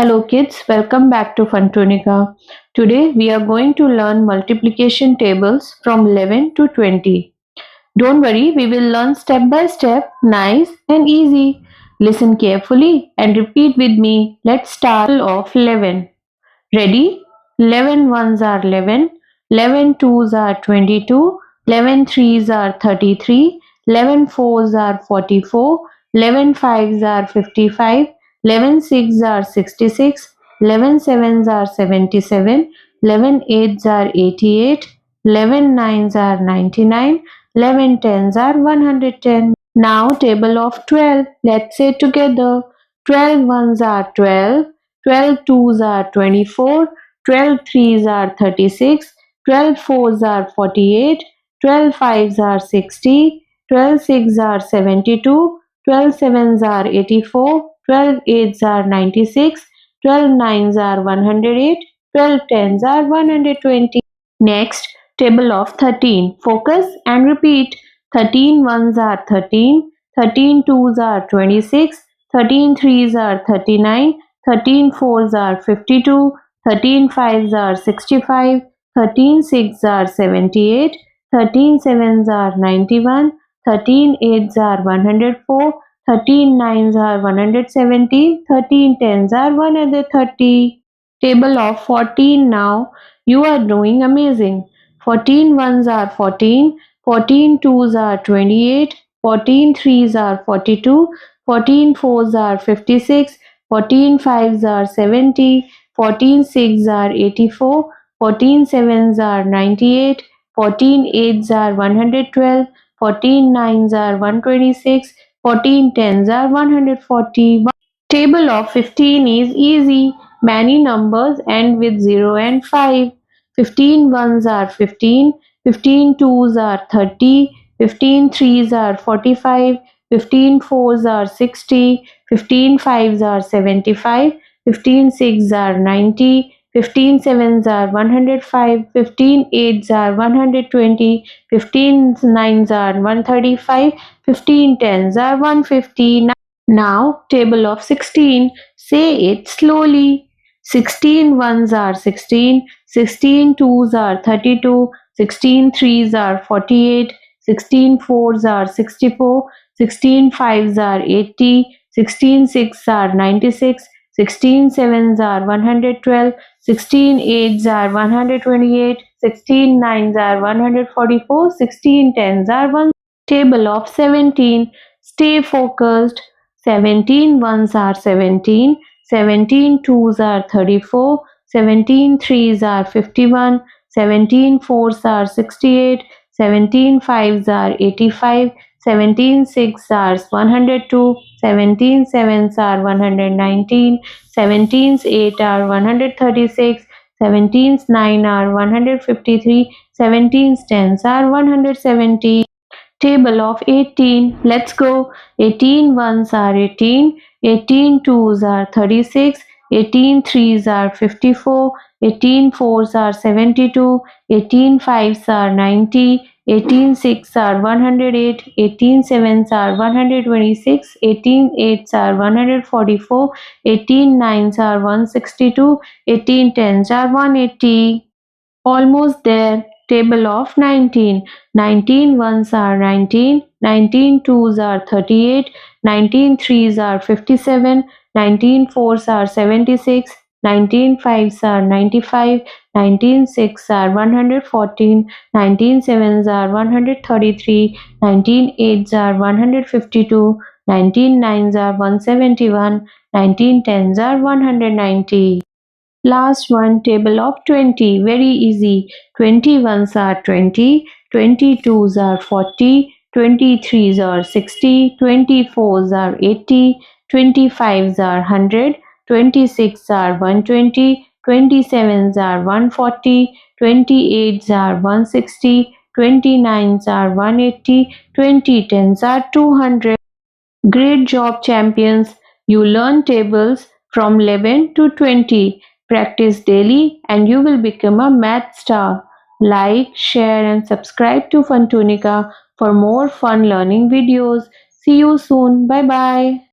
Hello kids, welcome back to Funtoonica. Today we are going to learn multiplication tables from 11 to 20. Don't worry, we will learn step by step, nice and easy. Listen carefully and repeat with me. Let's start off 11. Ready? 11 ones are 11, 11 twos are 22, 11 threes are 33, 11 fours are 44, 11 fives are 55, 11 sixes are 66, 11 sevens are 77, 11 eights are 88, 11 nines are 99, 11 tens are 110. Now table of 12. Let's say together. 12 ones are 12, 12 twos are 24, 12 threes are 36, 12 fours are 48, 12 fives are 60, 12 sixes are 72, 12 sevens are 84, 12 eights are 96, 12 nines are 108, 12 tens are 120. Next, table of 13. Focus and repeat. 13 ones are 13, 13 twos are 26, 13 threes are 39, 13 fours are 52, 13 fives are 65, 13 sixes are 78, 13 sevens are 91, 13 eights are 104, 13 nines are 117, 13 tens are 130. Table of 14 now. You are doing amazing. 14 ones are 14, 14 twos are 28, 14 threes are 42, 14 fours are 56, 14 fives are 70, 14 sixes are 84, 14 sevens are 98, 14 eights are 112, 14 nines are 126, 14 tens are 140. Table of 15 is easy. Many numbers end with 0 and 5. 15 ones are 15, 15 twos are 30, 15 threes are 45, 15 fours are 60, 15 fives are 75, 15 sixes are 90, 15 sevens are 105, 15 eights are 120, 15 nines are 135, 15 tens are 150. Now, table of 16. Say it slowly. 16 ones are 16, 16 twos are 32, 16 threes are 48, 16 fours are 64, 16 fives are 80, 16 sixes are 96, 16 sevens are 112, 16 eights are 128, 16 nines are 144, 16 tens are 1. Table of 17. Stay focused. 17 ones are 17, 17 twos are 34, 17 threes are 51, 17 fours are 68, 17 fives are 85, 17 sixes are 102, 17 sevens are 119, 17's 8 are 136, 17's 9 are 153, 17's 10s are 170. Table of 18. Let's go. 18 ones are 18, 18 twos are 36, 18 threes are 54, 18 fours are 72, 18 fives are 90, 18 sixes are 108, 18 sevens are 126, 18 eights are 144, 18 nines are 162, 18 tens are 180. Almost there. Table of 19. 19 ones are 19, 19 twos are 38, 19 threes are 57, 19 fours are 76, 19 fives are 95, 19 sixes are 114, 19 sevens are 133, 19 eights are 152, 19 nines are 171, 19 tens are 190. Last one, table of 20. Very easy. 20 ones are 20, 22s are 40, 23s are 60, 24s are 80, 25s are 100, 26 are 120, 27s are 140, 28s are 160, 29s are 180, 2010s are 200. Great job, champions! You learn tables from 11 to 20. Practice daily and you will become a math star. Like, share, and subscribe to Funtoonica for more fun learning videos. See you soon. Bye bye.